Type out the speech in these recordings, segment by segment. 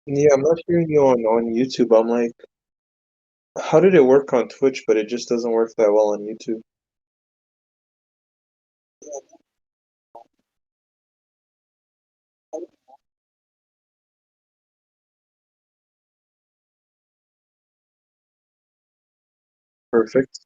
Yeah, I'm not hearing you on YouTube. I'm like, how did it work on Twitch, but it just doesn't work that well on YouTube? Perfect.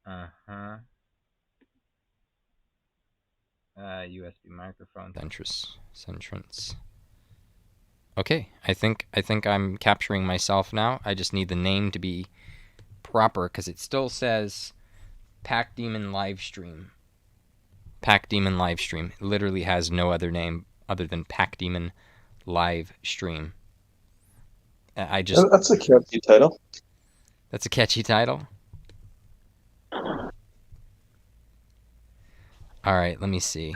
Uh-huh. USB microphone. Centrance. Okay, I think I'm capturing myself now. I just need the name to be proper because it still says Pack Demon Livestream. Pack Demon Livestream. It literally has no other name other than Pack Demon Livestream. I just That's a catchy title. That's a catchy title. All right, let me see.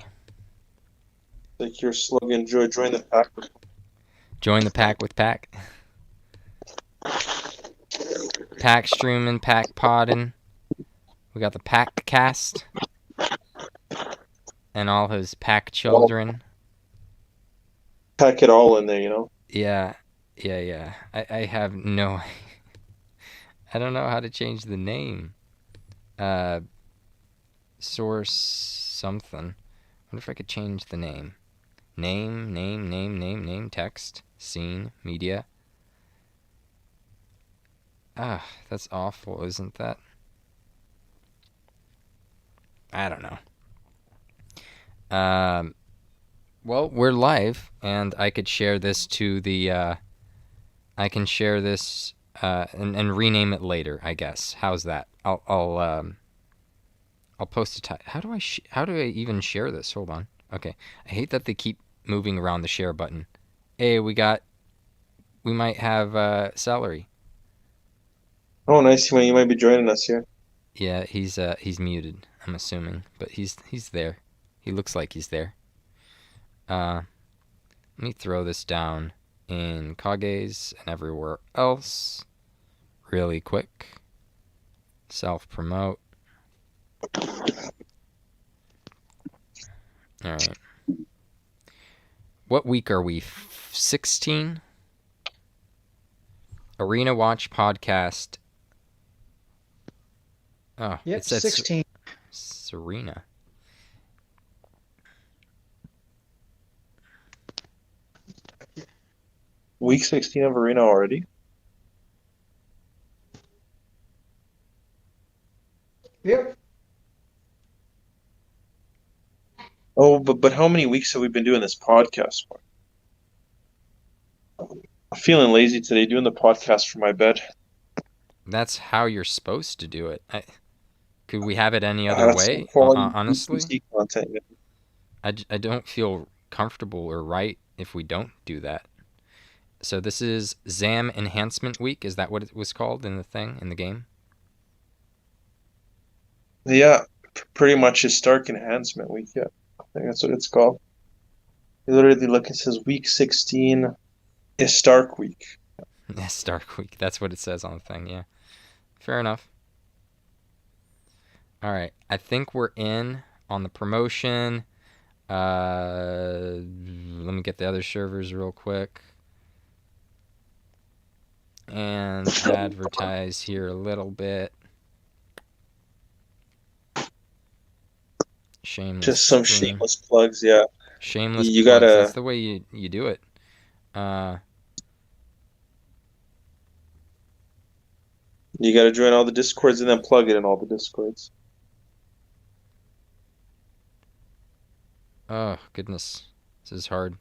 Like your slogan, join the pack. Join the pack with Pack. Pack streaming, Pack podding. We got the Pack cast and all his Pack Well, children. pack it all in there. Yeah, yeah. I have no. I don't know how to change the name. Uh, source something. I wonder if I could change the name. Name, text, scene, media. Ah, that's awful, isn't that? I don't know. Um, well, we're live, and I could share this to the. I can share this and rename it later. I guess. How's that? I'll post a title. How do I even share this? Hold on. Okay. I hate that they keep moving around the share button. Hey, we might have Celery. Oh, nice. You might be joining us here. Yeah, he's muted. I'm assuming, but he's there. He looks like he's there. Uh, Let me throw this down in Kage's and everywhere else really quick. Self promote. All right. What week are we? 16? Arena Watch podcast. Oh, it Yep, said 16. Serena. Week 16 of Arena already. Yep. Oh, but how many weeks have we been doing this podcast for? I'm feeling lazy today doing the podcast from my bed. That's how you're supposed to do it. Could we have it any other That's way? quality Honestly, PC content. I don't feel comfortable or right if we don't do that. So this is ZAM Enhancement Week. Is that what it was called in the game? Yeah, pretty much is Stark Enhancement Week. Yeah, I think that's what it's called. You literally look, it says week 16 is Stark Week. Stark Week. That's what it says on the thing. Yeah, fair enough. All right, I think we're in on the promotion. Let me get the other servers real quick and advertise here a little bit. Shameless Just some stream. shameless plugs, yeah. Shameless You plugs. That's gotta the way you do it. Uh, you gotta join all the discords and then plug it in all the discords. oh, goodness. This is hard.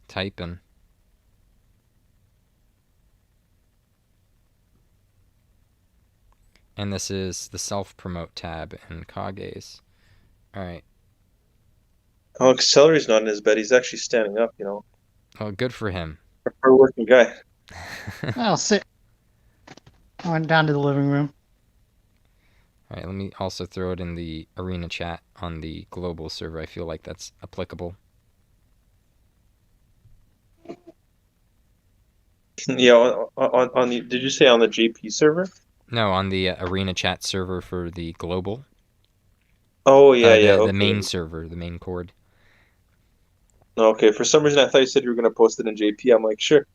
Typing. And this is the self-promote tab in Kage's. All right. Oh, Celery's not in his bed. He's actually standing up. Well, good for him. A working guy. I'll sit. I went down to the living room. All right, let me also throw it in the arena chat on the global server. I feel like that's applicable. Yeah, on the, did you say on the JP server? No, on the arena chat server for the global. Oh yeah, yeah. The Okay. main server, the main cord. Okay. For some reason, I thought you said you were gonna post it in JP. I'm like, sure,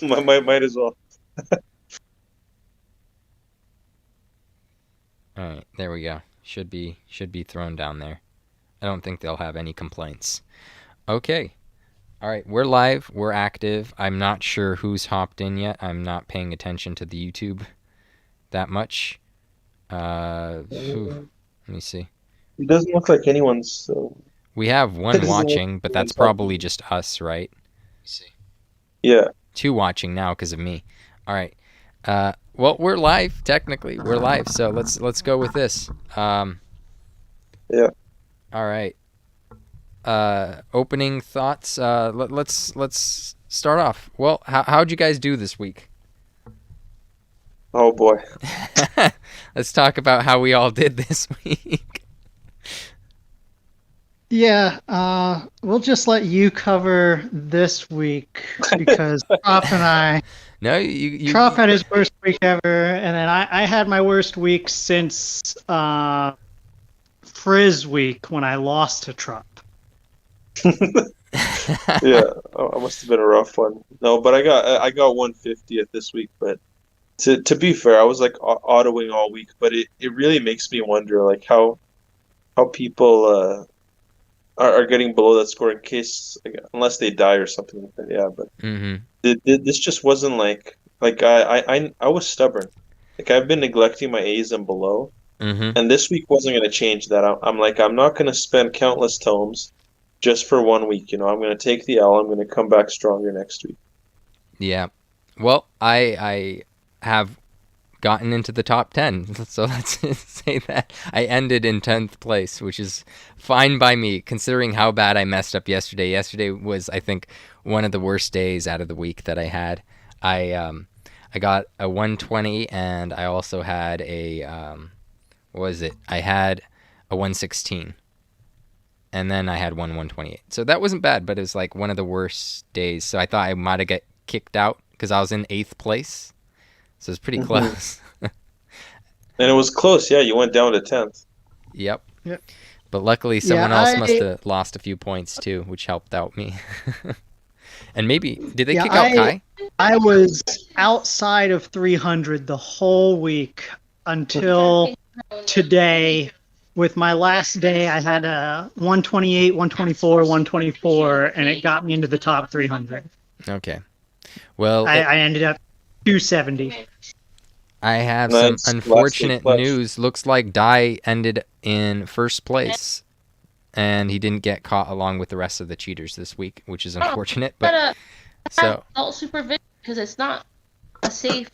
might as well. All right, there we go. Should be thrown down there. I don't think they'll have any complaints. Okay. All right, we're live. We're active. I'm not sure who's hopped in yet. I'm not paying attention to the YouTube that much. Let me see. It doesn't look like anyone's. So We have it one doesn't look like watching, but that's anyone's probably hopping. just us, right? Yeah. Two watching now because of me. All right. Well, we're live. Technically, we're live. So let's go with this. Yeah. All right. Opening thoughts. Let's start off. Well, how'd you guys do this week? Oh boy. Let's talk about how we all did this week. Yeah, we'll just let you cover this week because Trop and I. No, you Trop had his worst week ever, and then I had my worst week since Frizz week when I lost to Trop. Yeah. Oh, it must have been a rough one. No, but I got 150th this week. But to be fair, I was like autoing all week. But it really makes me wonder like how people are getting below that score in case unless they die or something like that. Yeah, but Mm-hmm. this just wasn't like I was stubborn. Like I've been neglecting my A's and below, Mm-hmm. and this week wasn't going to change that. I'm like I'm not going to spend countless tomes just for 1 week. I'm going to take the L. I'm going to come back stronger next week. Yeah. Well, I have gotten into the top 10. So let's say that I ended in 10th place, which is fine by me considering how bad I messed up yesterday. Yesterday was, I think, one of the worst days out of the week that I had. I got a 120 and I also had a what was it? I had a 116. And then I had 128. So that wasn't bad, but it was like one of the worst days. So I thought I might have get kicked out because I was in 8th place. So it's pretty close. And it was close. Yeah, you went down to 10th. Yep. Yep. But luckily someone else must have lost a few points too, which helped out me. And maybe, did they kick out Kai? I was outside of 300 the whole week until today. With my last day, I had a 128, 124, 124, and it got me into the top 300. Okay. Well, I ended up 270. I have Nice. some Last unfortunate week, news. Looks like Dai ended in 1st place, and he didn't get caught along with the rest of the cheaters this week, which is unfortunate. But so adult supervision because it's not a safe.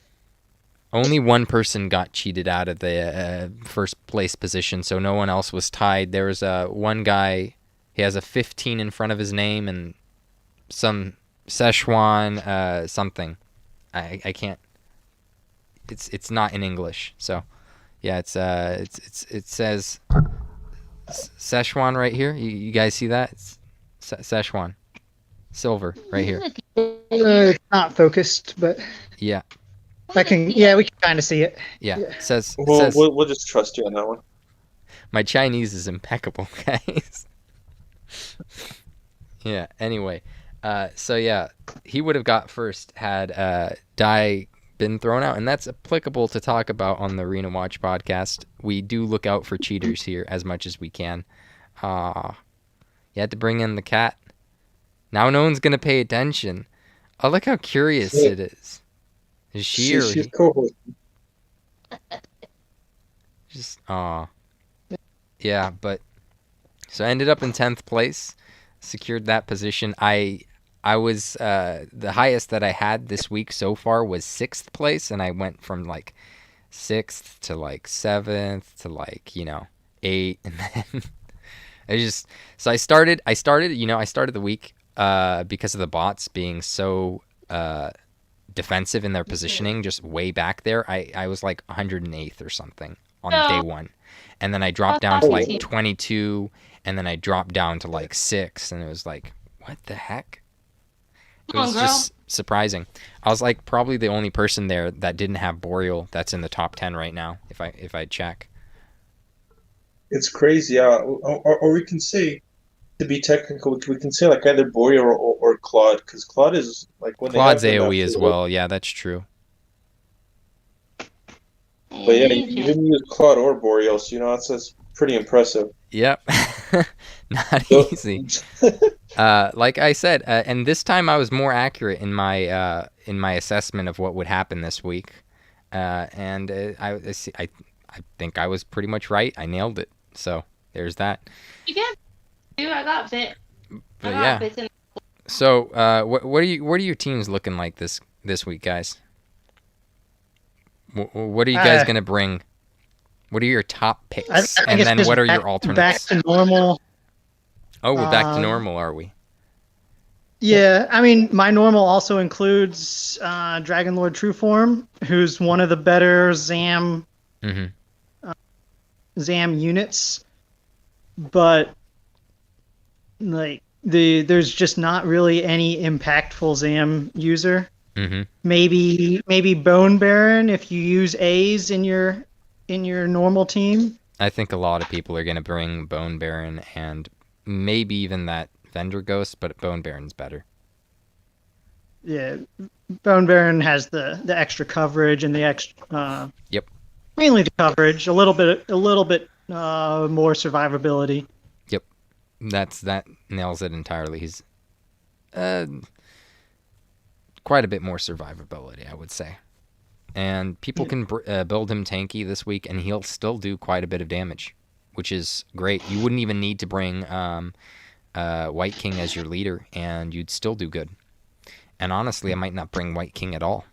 only one person got cheated out of the 1st place position, so no one else was tied. There was one guy. He has a 15 in front of his name and some Szechuan something. I can't. It's not in English, so yeah. It says Szechuan right here. You guys see that? It's Szechuan, silver right here. It's not focused, but Yeah. we can kind of see it. Yeah. It says We'll just trust you on that one. my Chinese is impeccable, guys. Yeah. Anyway, so yeah, he would have got first had Dai been thrown out, and that's applicable to talk about on the Arena Watch podcast. We do look out for cheaters here as much as we can. You had to bring in the cat. Now no one's gonna pay attention. Oh, look how curious it is. Is she or She's he? co-host. Just yeah, but so I ended up in 10th place, secured that position. I was the highest that I had this week so far was 6th place, and I went from like 6th to like 7th to like 8, and then I started the week because of the bots being so defensive in their positioning, just way back there. I was like 108th or something on day 1, and then I dropped down to like 22, and then I dropped down to like 6, and it was like, what the heck? It was just surprising. I was like probably the only person there that didn't have Boreal that's in the top 10 right now, if I check. It's crazy, yeah. Or we can say, to be technical, we can say like either Boreal or Claude, because Claude is like when they Claude's have him AoE after as well. Yeah, that's true. But yeah, you didn't use Claude or Boreal, so that's pretty impressive. Yep. Not So, easy. Like I said, and this time I was more accurate in my assessment of what would happen this week, and I think I was pretty much right. I nailed it. So there's that. You get two. I got bit. But yeah. So what are your teams looking like this week, guys? What are you guys gonna bring? What are your top picks? And then what are your alternates? Back to normal. Oh, we're back to normal, are we? Yeah, I mean, my normal also includes Dragon Lord Trueform, who's one of the better ZAM units, but like there's just not really any impactful ZAM user. Maybe Bone Baron if you use A's in your normal team. I think a lot of people are going to bring Bone Baron and maybe even that Vendor Ghost, but Bone Baron's better. Yeah, Bone Baron has the extra coverage and the extra. Yep. Mainly the coverage, a little bit more survivability. Yep, that nails it entirely. He's quite a bit more survivability, I would say. And people can build him tanky this week, and he'll still do quite a bit of damage, which is great. You wouldn't even need to bring White King as your leader, and you'd still do good. And honestly, I might not bring White King at all,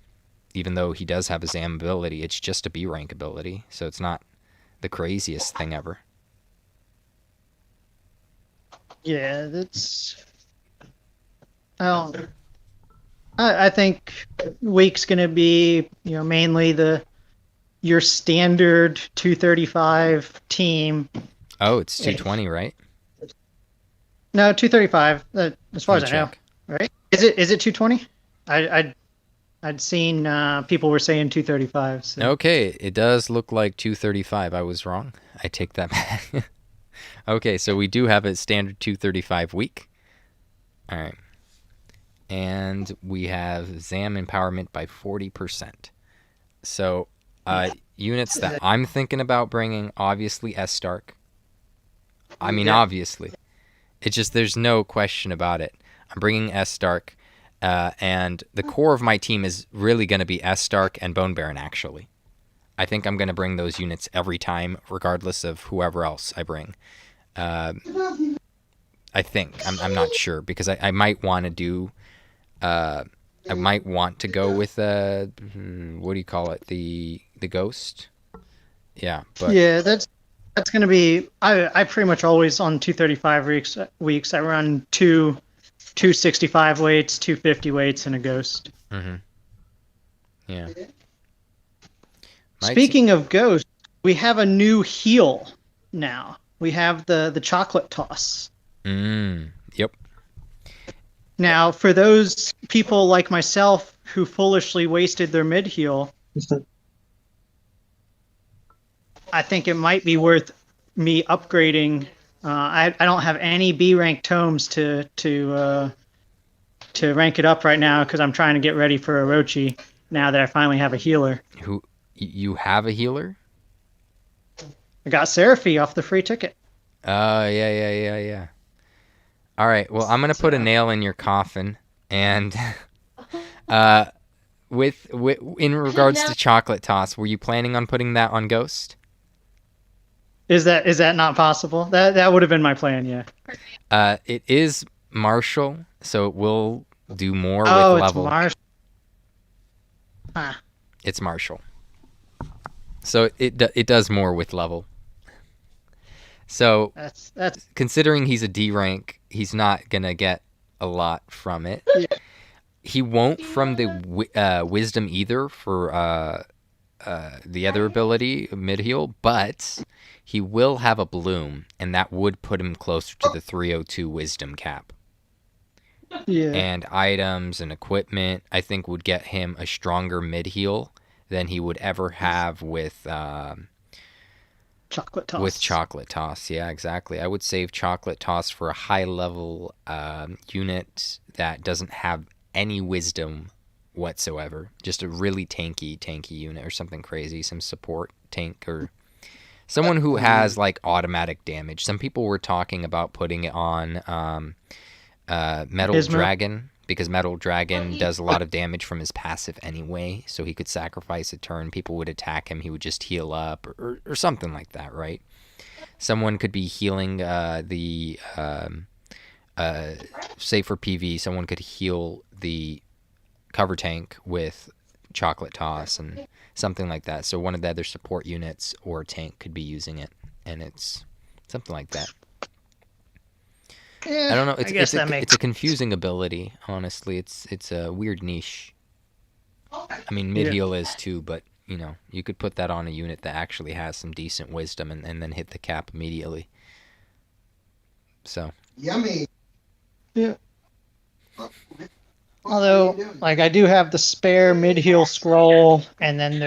even though he does have a ZAM ability. It's just a B rank ability, so it's not the craziest thing ever. Yeah, that's... I think week's gonna be mainly your standard 235 team. Oh, it's 220, right? No, 235. As far as I know, right? Is it 220? I'd seen people were saying 235. So. Okay, it does look like 235. I was wrong. I take that back. Okay, so we do have a standard 235 week. All right. And we have ZAM empowerment by 40%. So units that I'm thinking about bringing, obviously S-Stark. I mean, obviously. It's just there's no question about it. I'm bringing S-Stark, and the core of my team is really going to be S-Stark and Bone Baron, actually. I think I'm going to bring those units every time, regardless of whoever else I bring. I think. I'm not sure, because I might want to do... I might want to go with what do you call it? The ghost. Yeah, but yeah, that's gonna be. I pretty much always on 235 weeks. I run 265 weights, 250 weights, and a ghost. Yeah. Speaking of ghosts, we have a new heal now. We have the chocolate toss. Yep. Now, for those people like myself who foolishly wasted their mid heal, I think it might be worth me upgrading. I don't have any B rank tomes to rank it up right now because I'm trying to get ready for Orochi now that I finally have a healer. Who you have a healer? I got Seraphy off the free ticket. Yeah. All right, well, I'm going to put a nail in your coffin, and in regards to Chocolate Toss, were you planning on putting that on Ghost? Is that not possible? That would have been my plan, yeah. It is Martial, so it will do more with level. Oh, it's Martial. Huh. It's Martial. So it does more with level. So that's considering he's a D rank, he's not gonna get a lot from it. Yeah. He won't from the wisdom either for the other ability mid heal, but he will have a bloom, and that would put him closer to the 302 wisdom cap. Yeah. and items and equipment, I think would get him a stronger mid heal than he would ever have with Chocolate toss. with Chocolate Toss. Yeah, exactly. I would save Chocolate Toss for a high level unit that doesn't have any wisdom whatsoever. Just a really tanky unit or something crazy, some support tank or someone who has like automatic damage. Some people were talking about putting it on Metal Gizmo. Dragon, because Metal Dragon does a lot of damage from his passive anyway, so he could sacrifice a turn. People would attack him, he would just heal up, or something like that, right? Someone could be healing say for PV, someone could heal the cover tank with Chocolate Toss and something like that. So one of the other support units or tank could be using it, and it's something like that. Yeah, I don't know. it's It's a confusing ability. Honestly, it's a weird niche. I mean, mid heal is too, but you know, you could put that on a unit that actually has some decent wisdom and then hit the cap immediately. So. Yummy. Yeah. Although, like, I do have the spare mid heal scroll, and then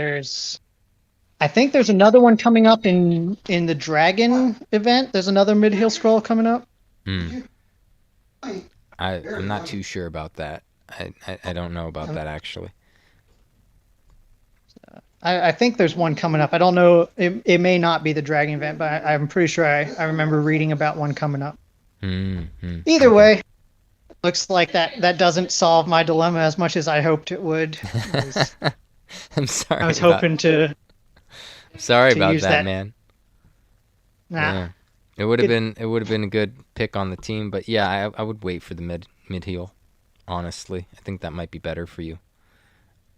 I think there's another one coming up in the dragon event. There's another mid heal scroll coming up. I'm not too sure about that. I don't know about that actually. I think there's one coming up. I don't know. It may not be the dragon event, but I'm pretty sure I remember reading about one coming up. Either way, looks like that doesn't solve my dilemma as much as I hoped it would. I'm sorry. I was hoping to. Sorry about use that, man. Nah. Yeah. It would have been a good pick on the team, but yeah, I would wait for the mid heal. Honestly, I think that might be better for you.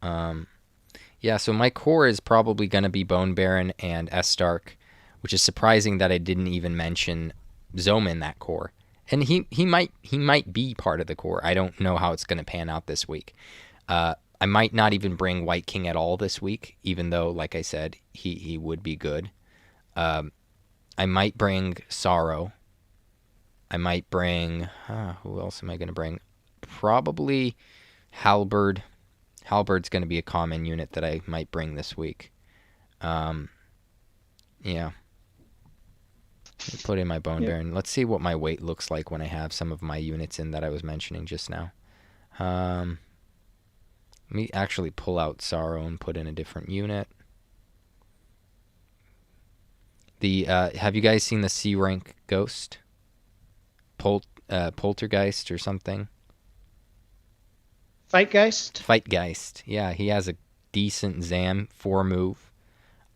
Yeah. So my core is probably gonna be Bone Baron and S Stark, which is surprising that I didn't even mention Zoma in that core. And he might be part of the core. I don't know how it's gonna pan out this week. I might not even bring White King at all this week, even though, like I said, he would be good. I might bring Sorrow. I might bring... who else am I going to bring? Probably Halberd. Halberd's going to be a common unit that I might bring this week. Yeah. Put in my Bone Baron. Let's see what my weight looks like when I have some of my units in that I was mentioning just now. Let me actually pull out Sorrow and put in a different unit. Have you guys seen the C rank ghost? Poltergeist or something? Fightgeist? Yeah, he has a decent Zam 4 move.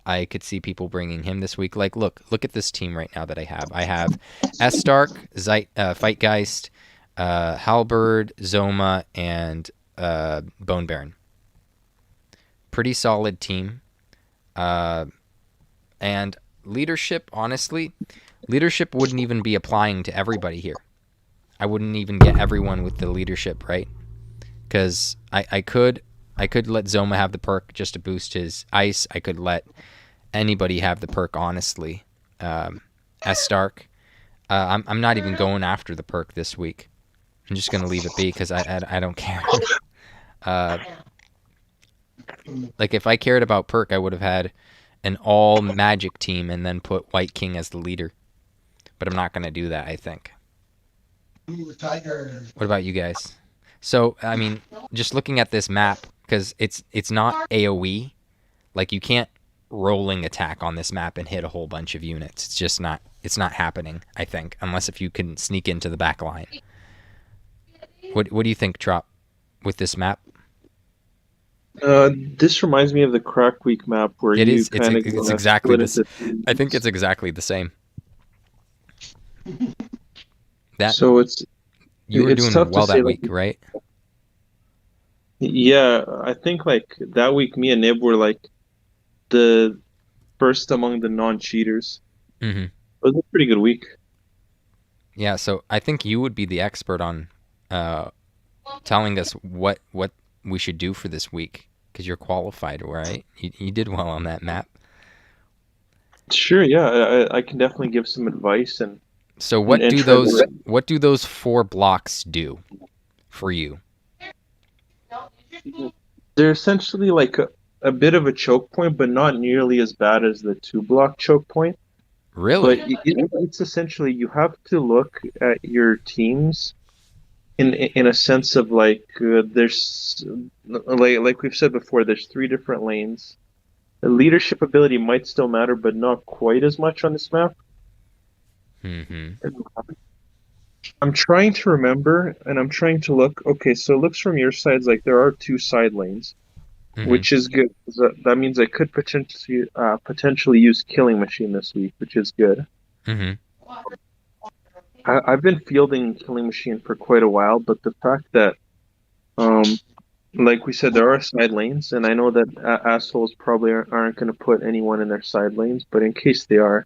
I could see people bringing him this week. Like, look at this team right now that I have. I have S Stark, Fightgeist, Halberd, Zoma, and Bone Baron. Pretty solid team. And leadership, honestly, leadership wouldn't even be applying to everybody here. I wouldn't even get everyone with the leadership, right? Because I could let Zoma have the perk just to boost his ice. I could let anybody have the perk, honestly. S Stark. I'm not even going after the perk this week. I'm just going to leave it be because I don't care. Like, if I cared about perk, I would have had an all magic team and then put White King as the leader. But I'm not going to do that, I think. What about you guys? So, I mean, just looking at this map, because it's not AoE. Like, you can't rolling attack on this map and hit a whole bunch of units. It's just not happening, I think, unless if you can sneak into the back line. What do you think, Trop, with this map? This reminds me of the Crack Week map where it you is. It's exactly this. I think it's it's exactly the same. That. So you were doing well that week, right? Yeah, I think like that week, me and Nib were like the first among the non-cheaters. Mm-hmm. It was a pretty good week. Yeah, so I think you would be the expert on telling us what we should do for this week, because you're qualified, right? You did well on that map. Sure, yeah, I can definitely give some advice and. So what do those 4 blocks do? for you? They're essentially like a bit of a choke point, but not nearly as bad as the 2-block choke point. Really? But it's essentially you have to look at your teams in a sense of like there's like we've said before, there's 3 different lanes. The leadership ability might still matter, but not quite as much on this map. Mm-hmm. I'm trying to remember, and I'm trying to look. Okay, so it looks from your sides like there are 2 side lanes, Mm-hmm. which is good. That means I could potentially use Killing Machine this week, which is good. Mm-hmm. I've been fielding Killing Machine for quite a while, but the fact that, like we said, there are side lanes, and I know that assholes probably aren't going to put anyone in their side lanes, but in case they are,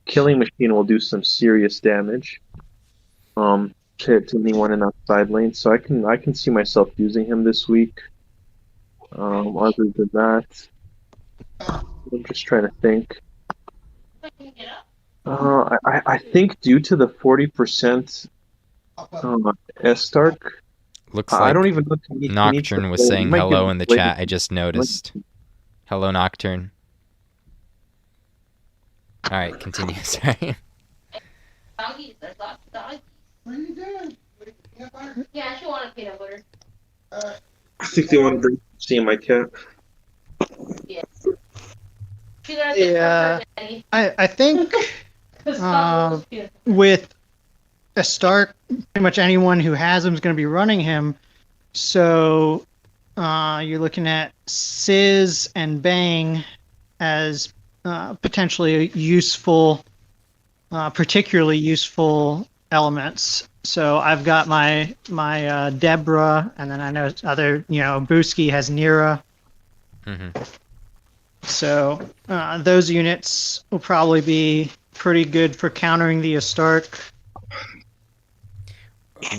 Killing Machine will do some serious damage to anyone in that side lane. So I can see myself using him this week. Other than that, I'm just trying to think. I think due to the 40% S-Stark, Looks I like don't even know if he needs to Nocturne was play. saying He might hello get in the played. chat. I just noticed. Hello, Nocturne. All right, continue. Sorry. Doggies, there's lots of doggies. What are you doing? Yeah, she wanted peanut butter. I think they want to bring see my cat. She's gonna get Yeah. her daddy. I think 'Cause Papa loves peanut with a Stark, pretty much anyone who has him is going to be running him. So you're looking at Sizz and Bang as potentially useful, particularly useful elements. So I've got my Deborah, and then I know other, Booski has Nira. Mm-hmm. So those units will probably be pretty good for countering the Astark.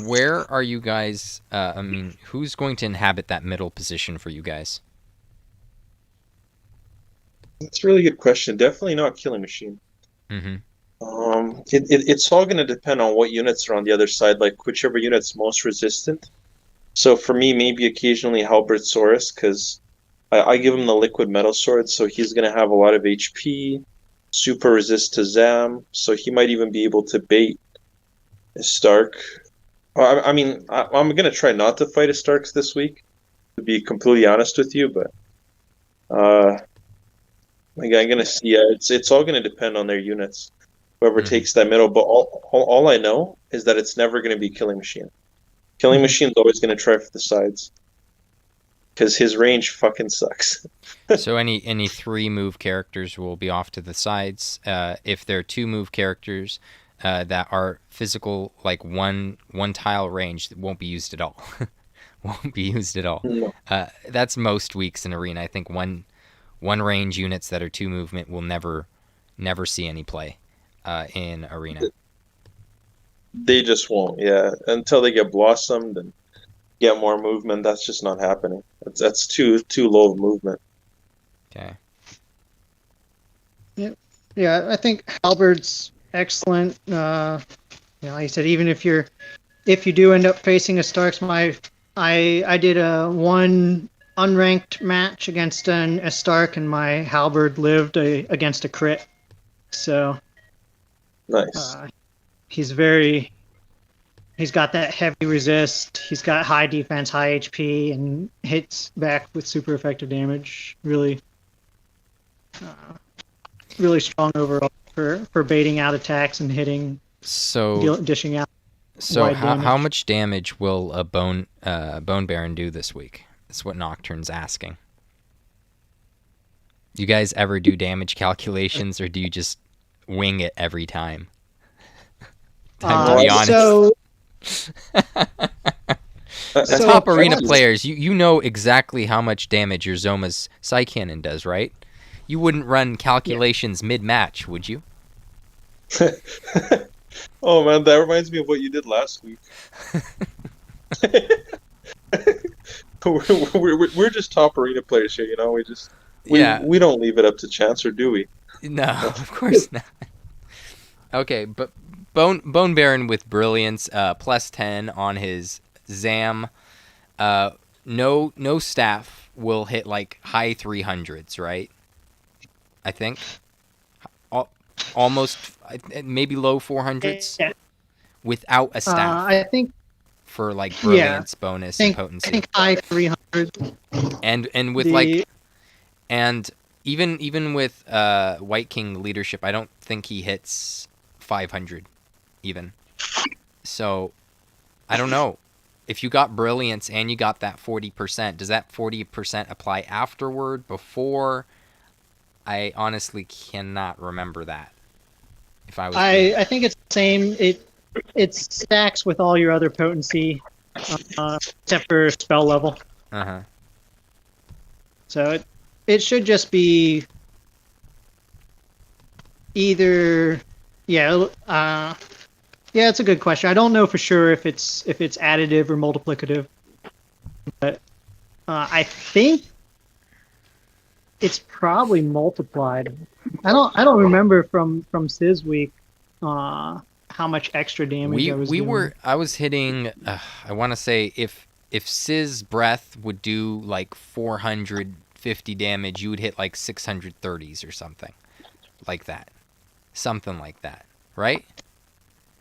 Where are you guys? Who's going to inhabit that middle position for you guys? That's a really good question. Definitely not Killing Machine. Mm-hmm. It's all going to depend on what units are on the other side, like whichever unit's most resistant. So for me, maybe occasionally Halberdsaurus, because I give him the liquid metal sword, so he's going to have a lot of HP, super resist to Zam, so he might even be able to bait a Stark. I'm going to try not to fight a Starks this week, to be completely honest with you, but I'm going to see. It's all going to depend on their units. Whoever takes that middle, but all I know is that it's never going to be Killing Machine. Killing Machine's always going to try for the sides. Because his range fucking sucks. So any 3-move characters will be off to the sides. If they're 2-move characters that are physical, like one tile range, that won't be used at all. Won't be used at all. No. That's most weeks in Arena. I think one range units that are 2 movement will never see any play in Arena. They just won't, yeah. Until they get blossomed and get more movement, that's just not happening. That's too low of movement. Okay. Yeah, I think Halberd's excellent. Like I said, even if you do end up facing a Starks, I did a 1 unranked match against a Stark, and my Halberd lived against a crit. So Nice. He's got that heavy resist. He's got high defense, high HP, and hits back with super effective damage. Really, really strong overall for baiting out attacks and hitting. So dishing out. So how much damage will a Bone Baron do this week? That's what Nocturne's asking. Do you guys ever do damage calculations, or do you just wing it every time? To be honest. Top Arena players, you know exactly how much damage your Zoma's Psy Cannon does, right? You wouldn't run calculations mid-match, would you? Oh man, that reminds me of what you did last week. we're just top arena players here, we don't leave it up to chance, or do we? No, of course not. Okay, but Bone Baron with Brilliance, +10 on his Zam, no staff will hit like high 300s, right? I think almost maybe low 400s Yeah. without a staff I think for like yeah. brilliance bonus and I potency. think high 300. And with and even with White King leadership, I don't think he hits 500 even. So I don't know. If you got brilliance and you got that 40%, does that 40% apply afterward, before? I honestly cannot remember that. If I was I think it's the same. It stacks with all your other potency, except for spell level. So it should just be either, yeah. Yeah, it's a good question. I don't know for sure if it's additive or multiplicative, but I think it's probably multiplied. I don't remember from Sis week how much extra damage I was doing. I was hitting. I want to say if Sis breath would do like 450 damage, you would hit like 630s or something like that, right?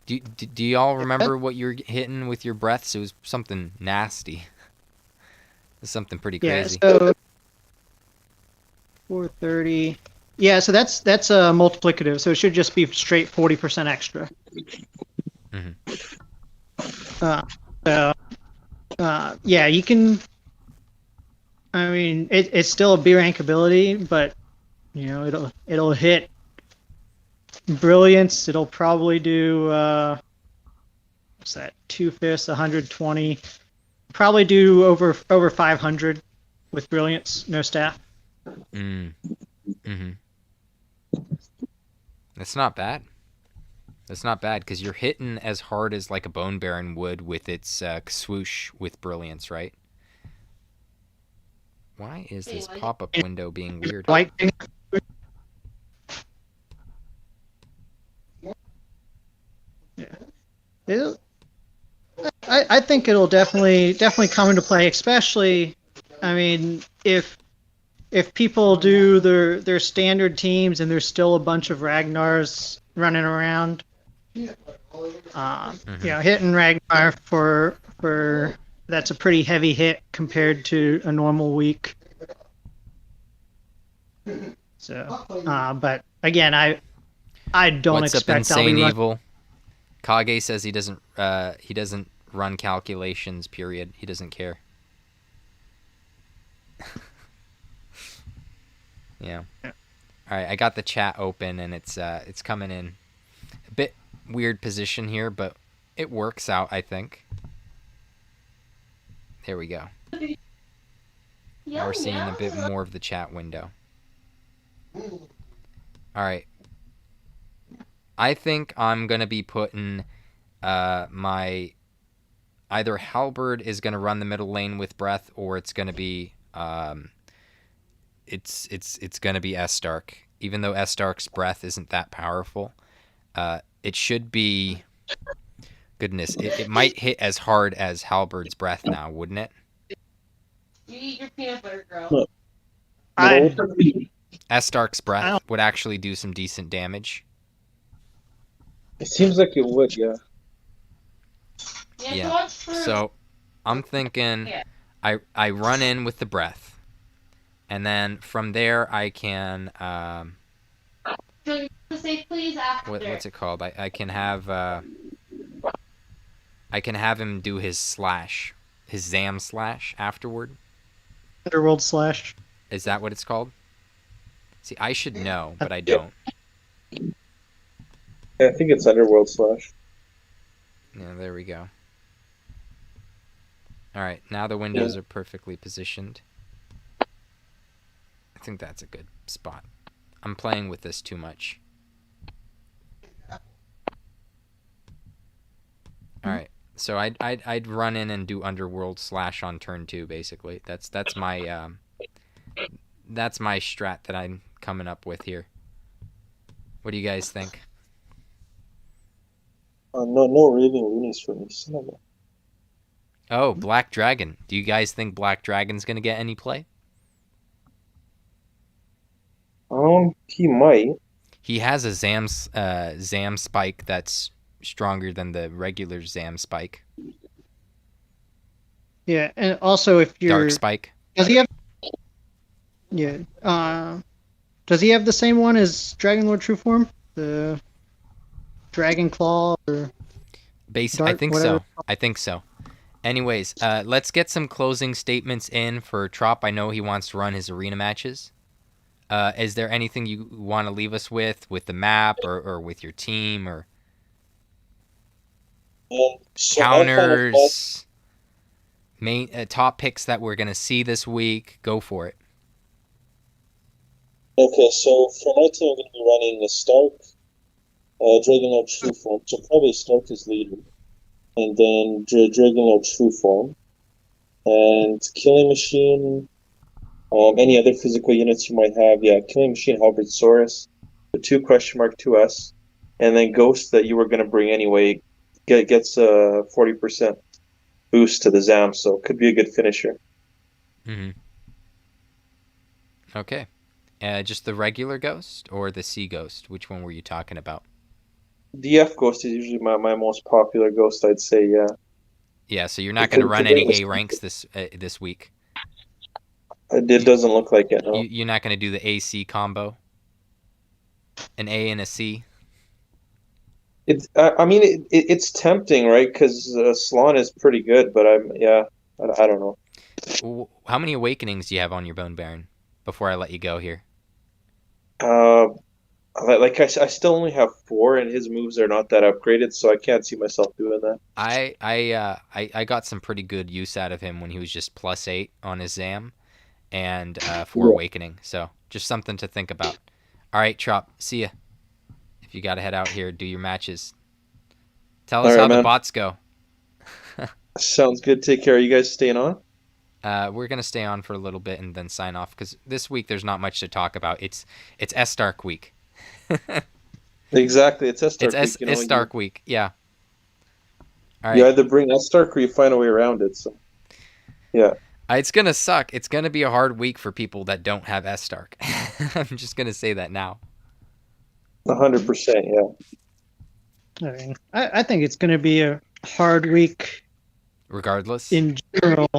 Do y'all remember what you're hitting with your breaths? It was something nasty. It was something pretty crazy. Yeah, so 430. Yeah, so that's multiplicative. So it should just be straight 40% extra. Yeah, you can. I mean, it's still a B rank ability, but you know it'll hit brilliance. It'll probably do what's that? 2/5, 120. Probably do over 500 with brilliance, no staff. That's not bad. That's not bad, because you're hitting as hard as like a Bone Baron would with its swoosh with brilliance, right? Why is this pop-up window being weird? Yeah. I think it'll definitely come into play, especially, I mean, if people do their standard teams and there's still a bunch of Ragnars running around, you know, hitting Ragnar for that's a pretty heavy hit compared to a normal week. So, but again, I don't What's expect up, I'll be Insane running. Evil? Kage says he doesn't run calculations, period. He doesn't care. Yeah. All right, I got the chat open and it's coming in. A bit weird position here, but it works out, I think. There we go. Now we're seeing a bit more of the chat window. All right. I think I'm going to be putting my... Either Halberd is going to run the middle lane with breath, or it's going to be... It's going to be S-Stark. Even though S-Stark's breath isn't that powerful, it should be... Goodness, it might hit as hard as Halberd's breath now, wouldn't it? You eat your peanut butter, girl. S-Stark's breath would actually do some decent damage. It seems like it would, yeah. Yeah. So I'm thinking I run in with the breath, and then from there I can Say please after. what's it called? I can have him do his slash, his Zam slash afterward. Underworld slash. Is that what it's called? See, I should know, but I don't. Yeah, I think it's Underworld slash. Yeah, there we go. All right, now the windows are perfectly positioned. I think that's a good spot. I'm playing with this too much. All right, so I'd run in and do Underworld slash on turn 2, basically. That's my strat that I'm coming up with here. What do you guys think? No raving loonies for me. Oh, Black Dragon. Do you guys think Black Dragon's going to get any play? He might. He has a Zam spike that's stronger than the regular Zam spike. Yeah, and also if Dark you're spike. does he have yeah does he have the same one as Dragon Lord True Form? The Dragon Claw or I Dart, think whatever. so. I think so. Anyways, let's get some closing statements in for Trop. I know he wants to run his arena matches. Is there anything you want to leave us with the map or with your team or So my final thought. counters, main top picks that we're gonna see this week? Go for it. Okay, so for my team, I'm going to be running a Stark, Dragonlord True Form, so probably Stark is leader, and then Dragonlord True Form, and Killing Machine, any other physical units you might have, yeah, Killing Machine, Halberd, Saurus, the 2?2S, and then Ghost that you were going to bring anyway gets a 40% boost to the ZAM, so could be a good finisher. Mm-hmm. Okay. Just the regular ghost or the sea ghost? Which one were you talking about? The F Ghost is usually my most popular ghost, I'd say, yeah. Yeah, so you're not going to run any A ranks this week. It doesn't look like it, no. You're not going to do the AC combo? An A and a C? I mean, it's tempting, right? Because Slann is pretty good, but I don't know. How many awakenings do you have on your Bone Baron before I let you go here? I still only have 4, and his moves are not that upgraded, so I can't see myself doing that. I got some pretty good use out of him when he was just +8 on his Zam, and 4 awakening. So just something to think about. All right, Trop, see ya. If you got to head out here, do your matches. Tell us how the bots go. Sounds good. Take care. Are you guys staying on? We're gonna stay on for a little bit and then sign off because this week there's not much to talk about. It's S-Stark week. Exactly, it's S-Stark week. It's S-Stark week. Yeah. All right. You either bring S-Stark or you find a way around it. So, yeah. It's gonna suck. It's gonna be a hard week for people that don't have S-Stark. I'm just gonna say that now. 100%. Yeah. I think it's gonna be a hard week. Regardless. In general,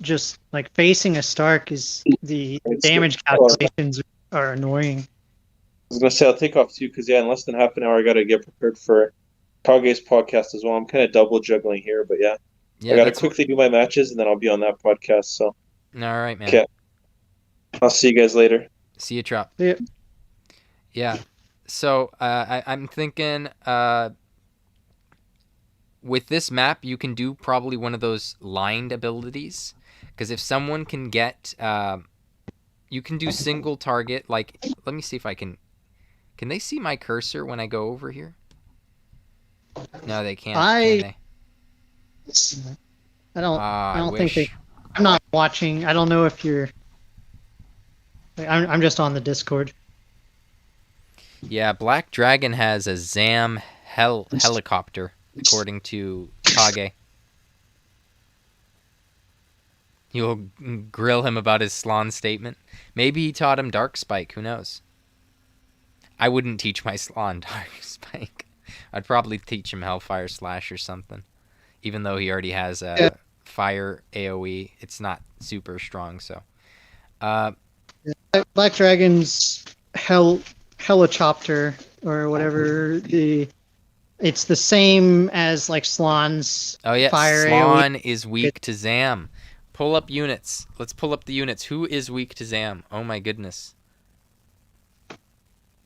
just like facing a Stark is the damage calculations are annoying. I was gonna say I'll take off too because in less than half an hour I gotta get prepared for Kage's podcast as well. I'm kind of double juggling here, but yeah I gotta quickly do my matches and then I'll be on that podcast. So. All right, man. Okay. I'll see you guys later. See you, Trop. Yeah. Yeah. So I'm thinking with this map you can do probably one of those lined abilities because if someone can get you can do single target. Like, let me see if I can they see my cursor when I go over here? No, they can't. Can they? I don't think they. I'm not watching. I don't know if you're. I'm just on the Discord. Yeah, Black Dragon has a Zam helicopter, according to Kage. You'll grill him about his Slann statement. Maybe he taught him Dark Spike. Who knows? I wouldn't teach my Slann Dark Spike. I'd probably teach him Hellfire Slash or something. Even though he already has a fire AoE, it's not super strong. So, Black Dragon's helicopter or whatever it's the same as like Slann's. Oh yeah, fire Slann AoE. is weak to Zam. Pull up units. Let's pull up the units. Who is weak to Zam? Oh my goodness.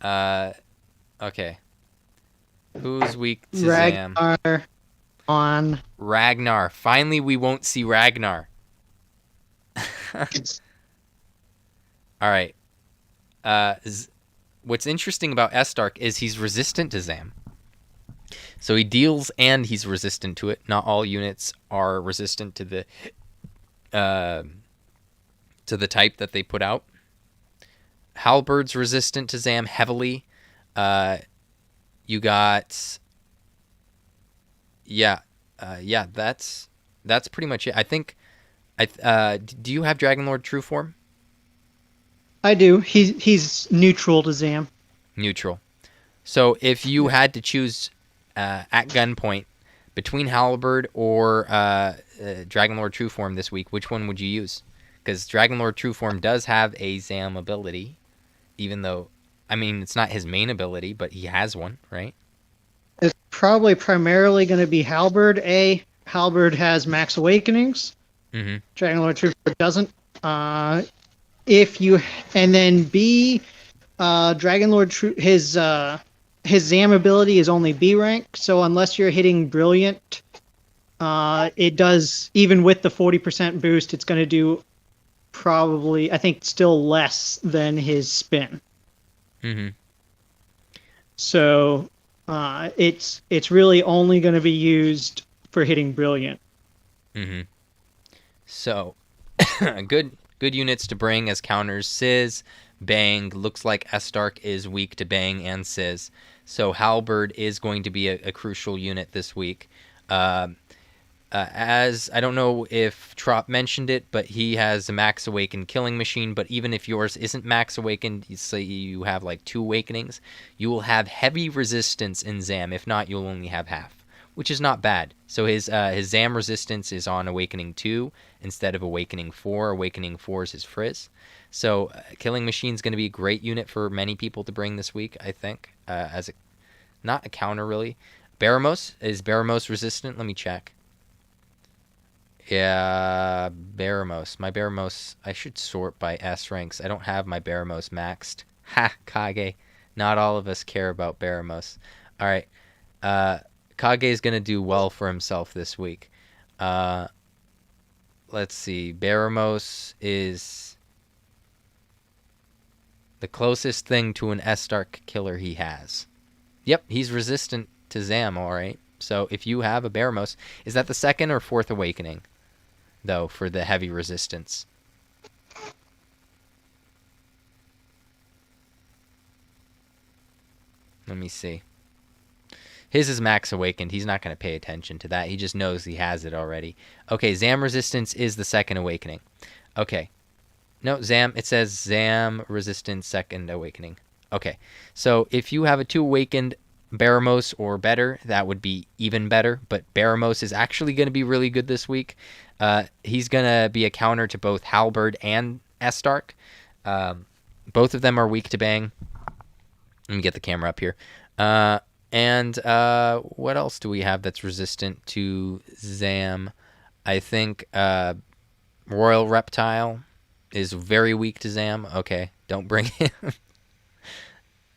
Okay. Who's weak to Zam? Ragnar. Finally, we won't see Ragnar. All right. What's interesting about S-Stark is he's resistant to Zam. So he deals and he's resistant to it. Not all units are resistant to the type that they put out. Halberd's resistant to Zam heavily. You got... that's that's pretty much it. I think. Do you have Dragonlord True Form? I do. He's neutral to Zam. Neutral. So if you had to choose at gunpoint between Halberd or Dragonlord True Form this week, which one would you use? Because Dragonlord True Form does have a Zam ability, even though, I mean, it's not his main ability, but he has one, right? It's probably primarily going to be Halberd. Halberd has Max Awakenings. Mm-hmm. Dragonlord True Form doesn't. And then B, Dragonlord True, his Zam ability is only B rank, so unless you're hitting Brilliant, it does, even with the 40% boost, it's going to do probably, I think, still less than his spin. Mm-hmm. So it's really only going to be used for hitting Brilliant. Mm-hmm. So, good units to bring as counters. Sizz, Bang. Looks like Estark is weak to Bang and Sizz. So Halberd is going to be a crucial unit this week. As I don't know if Trop mentioned it, but he has a Max Awakened Killing Machine. But even if yours isn't Max Awakened, say you have like 2 Awakenings, you will have heavy resistance in Zam. If not, you'll only have half, which is not bad. So his Zam resistance is on Awakening 2 instead of Awakening 4. Awakening 4 is his Frizz. So Killing Machine's going to be a great unit for many people to bring this week, I think, as not a counter really. Baramos, is Baramos resistant? Let me check. Yeah, Baramos. My Baramos, I should sort by S ranks. I don't have my Baramos maxed. Ha, Kage. Not all of us care about Baramos. All right. Kage is going to do well for himself this week. Let's see. Baramos is the closest thing to an Estark killer he has. Yep, he's resistant to Zam, all right. So if you have a Baramos, is that the 2nd or 4th Awakening, though, for the heavy resistance? Let me see. His is Max Awakened. He's not going to pay attention to that. He just knows he has it already. Okay, Zam resistance is the 2nd Awakening. Okay. No, Zam. It says Zam resistance 2nd Awakening. Okay. So if you have a 2 Awakened Baramos or better, that would be even better. But Baramos is actually going to be really good this week. He's going to be a counter to both Halberd and Estark. Both of them are weak to Bang. Let me get the camera up here. And what else do we have that's resistant to Zam? I think Royal Reptile is very weak to Zam. Okay, don't bring him.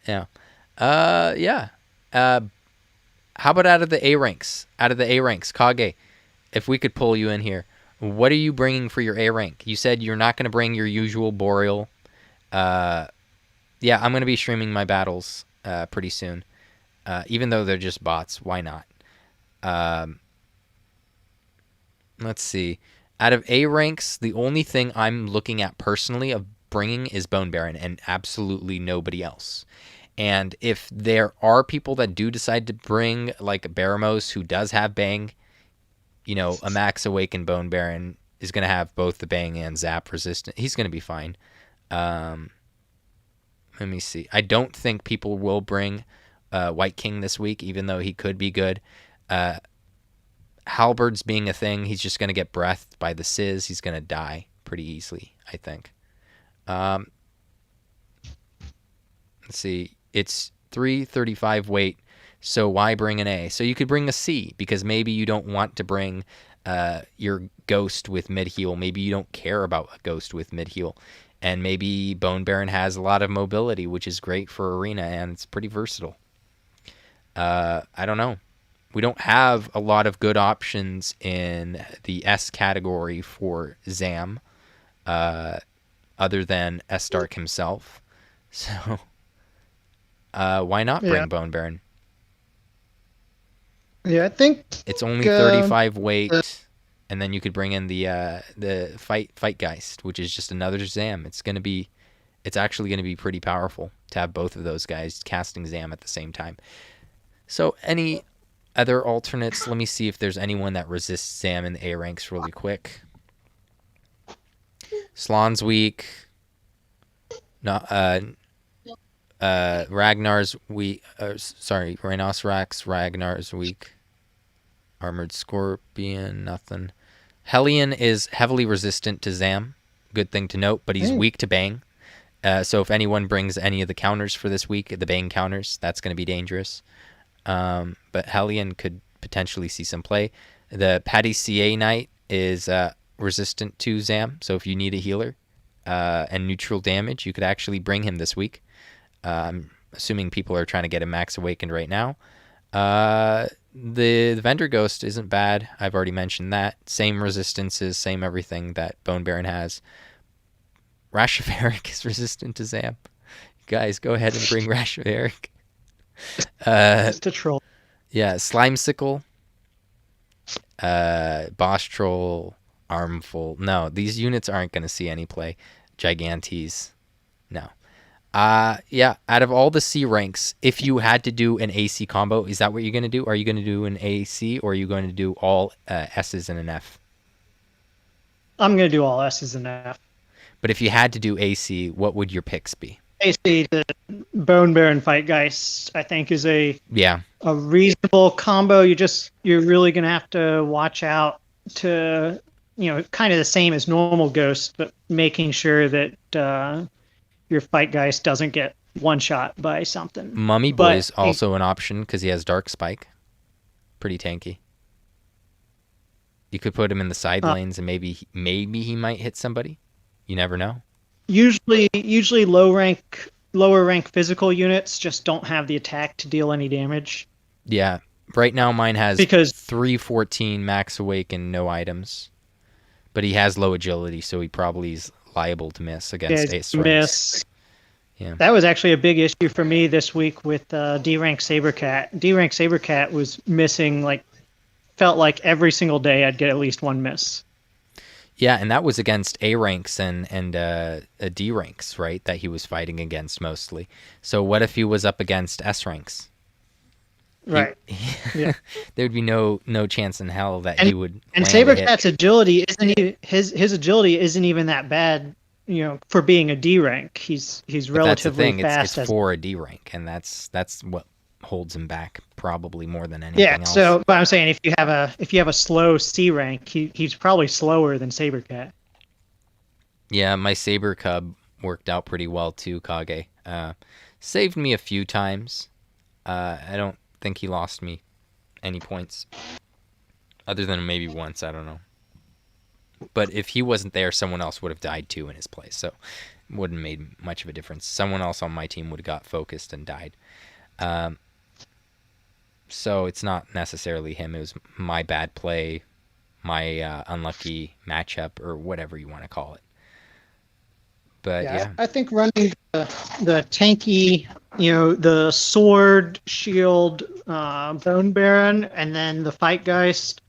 Yeah. Yeah. How about out of the A ranks? Out of the A ranks, Kage, if we could pull you in here, what are you bringing for your A rank? You said you're not going to bring your usual Boreal. Yeah, I'm going to be streaming my battles pretty soon. Even though they're just bots, why not? Let's see. Out of A ranks, the only thing I'm looking at personally of bringing is Bone Baron, and absolutely nobody else. And if there are people that do decide to bring, like Baramos, who does have Bang, you know, a Max Awakened Bone Baron is going to have both the Bang and Zap resistant. He's going to be fine. Let me see. I don't think people will bring White King this week, even though he could be good. Halberd's being a thing. He's just going to get breathed by the Sizz. He's going to die pretty easily, I think. Let's see. It's 335 weight, so why bring an A? So you could bring a C, because maybe you don't want to bring your Ghost with mid-heal. Maybe you don't care about a Ghost with mid-heal. And maybe Bone Baron has a lot of mobility, which is great for Arena, and it's pretty versatile. I don't know. We don't have a lot of good options in the S category for Zam, other than Estark himself. So, why not bring Bone Baron? Yeah, I think it's only 35 weight, and then you could bring in the Fightgeist, which is just another Zam. It's actually gonna be pretty powerful to have both of those guys casting Zam at the same time. So other alternates, let me see if there's anyone that resists Zam in the A ranks really quick. Slon's weak. No, Ragnar's weak. Sorry, Rhinoceros. Ragnar's weak. Armored Scorpion, nothing. Hellion is heavily resistant to Zam. Good thing to note, but he's weak to Bang. So if anyone brings any of the counters for this week, the Bang counters, that's going to be dangerous. But Hellion could potentially see some play. The Patty CA Knight is resistant to Zam, so if you need a healer and neutral damage, you could actually bring him this week. I'm assuming people are trying to get him max awakened right now. The Vendor Ghost isn't bad. I've already mentioned that. Same resistances, same everything that Bone Baron has. Rash of Eric is resistant to Zam. Guys, go ahead and bring Rash of Eric. Just a troll. Yeah, Slimesicle, Boss Troll, Armful. No, these units aren't going to see any play. Gigantes. No. Yeah, out of all the C ranks, if you had to do an AC combo, is that what you're going to do? Are you going to do an AC, or are you going to do all S's and an F? I'm going to do all S's and F. But if you had to do AC, what would your picks be? AC, the Bone Baron Fight Geist, I think, is a reasonable combo. You're really going to have to watch out to, kind of the same as normal Ghost, but making sure that your Fight Geist doesn't get one shot by something. Mummy Boy is also an option because he has Dark Spike. Pretty tanky. You could put him in the side lanes and maybe he might hit somebody. You never know. Usually lower rank physical units just don't have the attack to deal any damage. Yeah. Right now mine has 314 max awaken, no items. But he has low agility, so he probably is liable to miss against ace ranks. Yeah. That was actually a big issue for me this week with D rank Sabercat. D rank Sabercat was missing, felt like every single day I'd get at least one miss. Yeah, and that was against A ranks and D ranks, right? That he was fighting against mostly. So what if he was up against S ranks? Right. Yeah. There would be no chance in hell that he would. And Sabercat's agility his agility isn't even that bad, for being a D rank. He's relatively fast. It's for a D rank, and that's what holds him back probably more than anything else. So but I'm saying if you have a slow C rank, he's probably slower than Sabercat. Yeah, my Saber Cub worked out pretty well too, Kage. Saved me a few times. I don't think he lost me any points. Other than maybe once, I don't know. But if he wasn't there, someone else would have died too in his place. So it wouldn't have made much of a difference. Someone else on my team would have got focused and died. So it's not necessarily him. It was my bad play, my unlucky matchup, or whatever you want to call it. But yeah. I think running the tanky, the sword, shield, Bone Baron, and then the Fight Geist,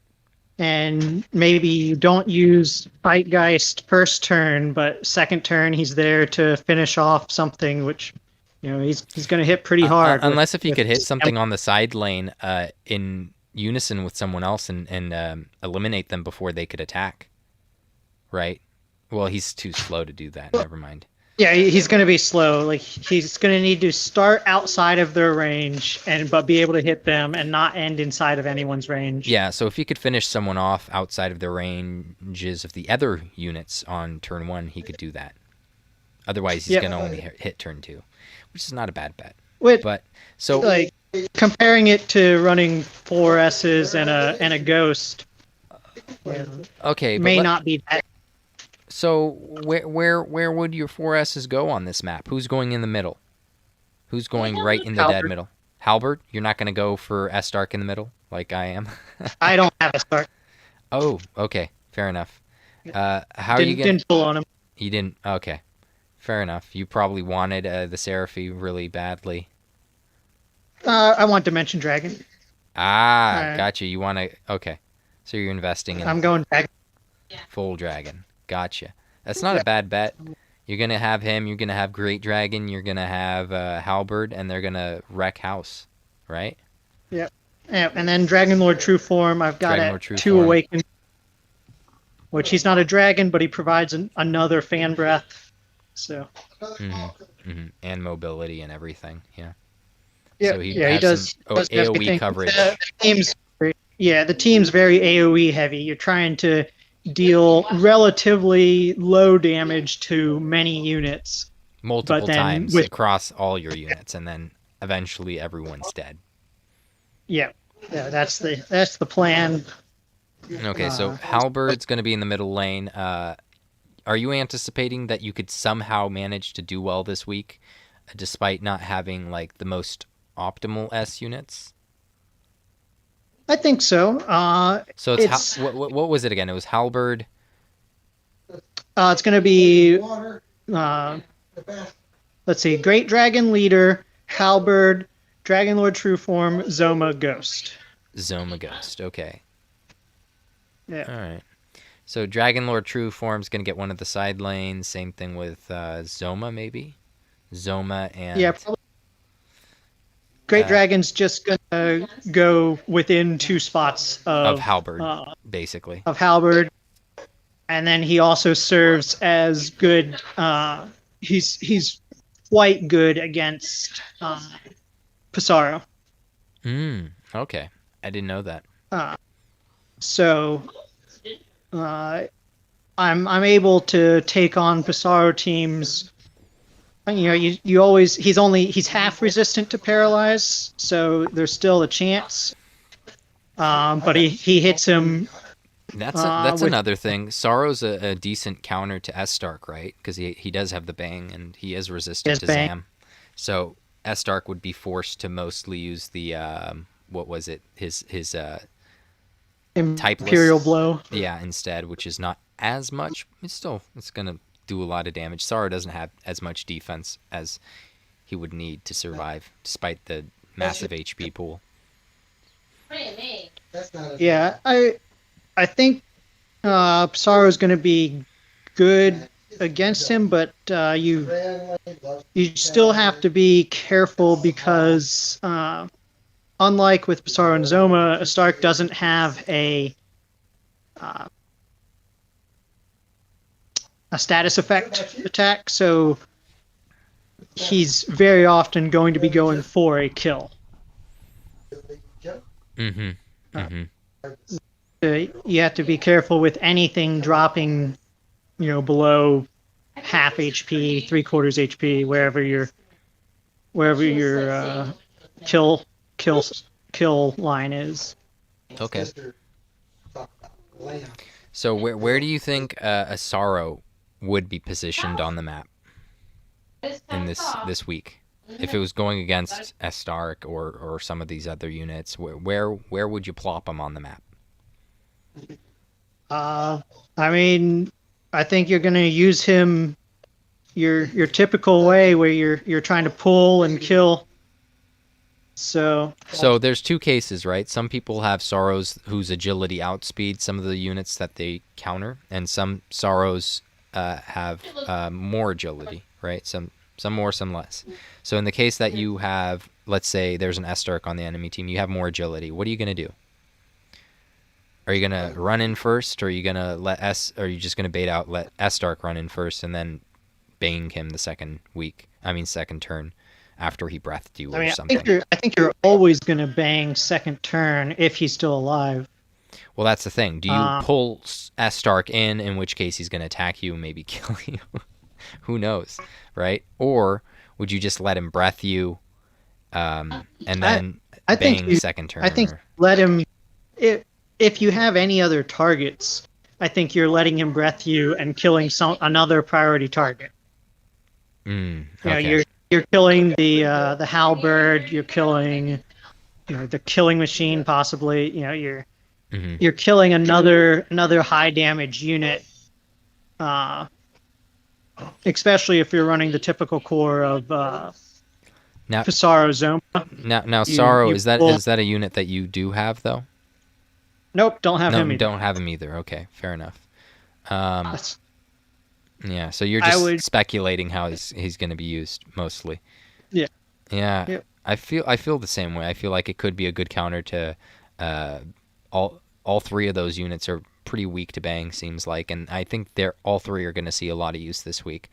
and maybe you don't use Fight Geist first turn, but second turn he's there to finish off something, which he's going to hit pretty hard. Unless if you could hit something on the side lane in unison with someone else and eliminate them before they could attack. Right? Well, he's too slow to do that. Never mind. Yeah, he's going to be slow. He's going to need to start outside of their range but be able to hit them and not end inside of anyone's range. Yeah, so if he could finish someone off outside of the ranges of the other units on turn 1, he could do that. Otherwise, he's going to only hit turn 2. Which is not a bad bet. But so comparing it to running 4 S's and a Ghost, okay, may not be that. So where would your 4 S's go on this map? Who's going in the middle? Who's going right in the dead middle? Halberd? You're not going to go for S Dark in the middle like I am? I don't have S Dark. Oh, okay, fair enough. How are you didn't pull on him? You didn't. Okay. Fair enough. You probably wanted the Seraphy really badly. I want Dimension Dragon. Gotcha. You want to... Okay. So you're investing in... I'm going Dragon. Full Dragon. Gotcha. That's not a bad bet. You're going to have him. You're going to have Great Dragon. You're going to have Halberd. And they're going to wreck house. Right? Yep. Yeah, and then Dragon Lord True Form, I've got Dragon at Lord True 2 Form. Awaken, which he's not a dragon, but he provides another fan breath. So. And mobility and everything. Yeah. Yeah, So he yeah, he has some does. He does AoE everything. coverage. The team's very AoE heavy. You're trying to deal relatively low damage to many units, Multiple but then times with across all your units, and then eventually everyone's dead. yeah, that's the plan. Okay, so Halberd's going to be in the middle lane. Are you anticipating that you could somehow manage to do well this week, despite not having like the most optimal S units? I think so. So it's what was it again? It was Halberd. It's going to be let's see, Great Dragon Leader, Halberd, Dragon Lord True Form, Zoma Ghost. Zoma Ghost. Okay. Yeah. All right. So Dragon Lord True Form's going to get one of the side lanes. Same thing with Zoma, maybe? Zoma and... Yeah, probably. Great Dragon's just going to go within 2 spots of Halberd, basically. Of Halberd. And then he also serves as good... he's quite good against Pissarro. Okay. I didn't know that. So... I'm able to take on Pissarro teams. You know, you always he's half resistant to paralyze, so there's still a chance. But he hits him. That's another thing. Sorrow's a decent counter to S-Stark, right? Because he does have the bang and he is resistant to bang. Zam. So S-Stark would be forced to mostly use the what was it? His Imperial typeless. Blow. Yeah, instead, which is not as much. It's gonna do a lot of damage. Sorrow doesn't have as much defense as he would need to survive, despite the massive HP pool. Yeah, I think Pissarro is going to be good against him, but you still have to be careful because unlike with Pissarro and Zoma, Stark doesn't have a status effect attack, so he's very often going to be going for a kill. You have to be careful with anything dropping, below half HP, 3/4 HP, wherever your kill line is. Okay. So where do you think a Sorrow would be positioned on the map in this week? If it was going against S-Stark or some of these other units, where would you plop him on the map? I mean, I think you're going to use him your typical way where you're trying to pull and kill. So there's two cases, right? Some people have Sorrows whose agility outspeeds some of the units that they counter, and some Sorrows have more agility, right? Some more, some less. So in the case that you have, let's say there's an S-Stark on the enemy team, you have more agility. What are you going to do? Are you going to run in first, or are you going to or are you just going to bait out, let S-Stark run in first and then bang him the second turn after he breathed you or something? I think you're always going to bang second turn if he's still alive. Well, that's the thing. Do you pull S-Stark in which case he's going to attack you and maybe kill you? Who knows, right? Or would you just let him breath you and then bang second turn? I think let him... If you have any other targets, I think you're letting him breath you and killing another priority target. Okay. You're killing the halberd. You're killing, the killing machine possibly. You're killing another high damage unit. Especially if you're running the typical core of Pissarro Zoma. Now Sorrow, is that a unit that you do have though? Nope, don't have him either. Don't have him either. Okay, fair enough. Yeah, so you're just speculating how he's going to be used mostly. Yeah. Yeah. I feel the same way. I feel like it could be a good counter to all three of those units are pretty weak to bang, seems like, and I think all three are going to see a lot of use this week.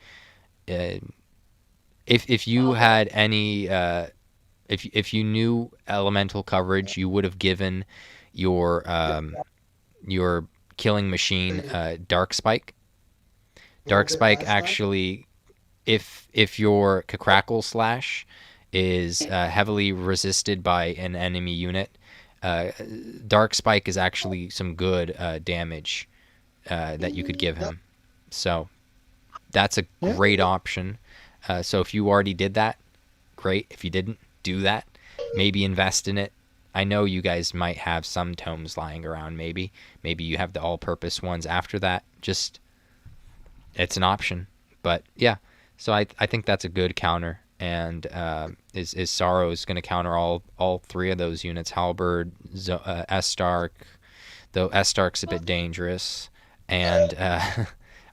If you had any if you knew elemental coverage, you would have given your killing machine Dark Spike. Dark Spike actually, if your Crackle Slash is heavily resisted by an enemy unit, Dark Spike is actually some good damage that you could give him. So that's a great option. So if you already did that, great. If you didn't, do that. Maybe invest in it. I know you guys might have some tomes lying around. Maybe you have the all-purpose ones after that. Just, it's an option. But yeah, so I think that's a good counter. And is Sorrow is going to counter all three of those units. Halberd, S-Stark, though S-Stark's a bit dangerous. And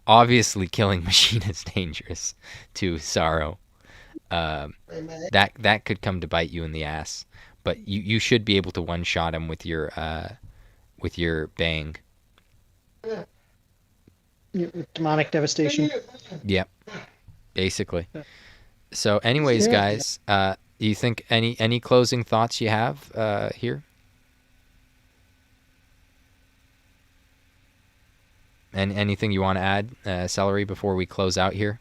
obviously Killing Machine is dangerous to Sorrow. That could come to bite you in the ass. But you should be able to one-shot him with your bang. Demonic Devastation. Yep, basically. So anyways, guys, you think any closing thoughts you have here? And anything you want to add, Celery, before we close out here?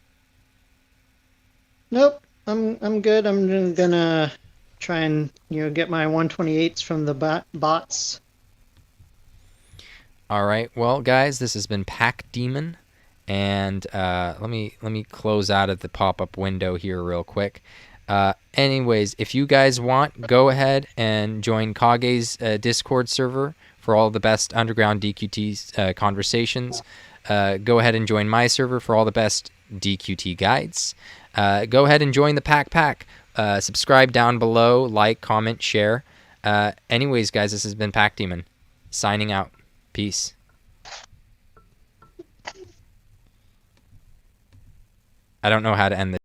Nope, I'm good. I'm gonna try and get my 128s from the bots. All right, well, guys, this has been Pack Demon, and let me close out of the pop-up window here real quick. Anyways, if you guys want, go ahead and join Kage's Discord server for all the best underground DQT conversations. Go ahead and join my server for all the best DQT guides. Go ahead and join the Pack. Subscribe down below, like, comment, share. Anyways, guys, this has been Pack Demon, signing out. Peace. I don't know how to end this.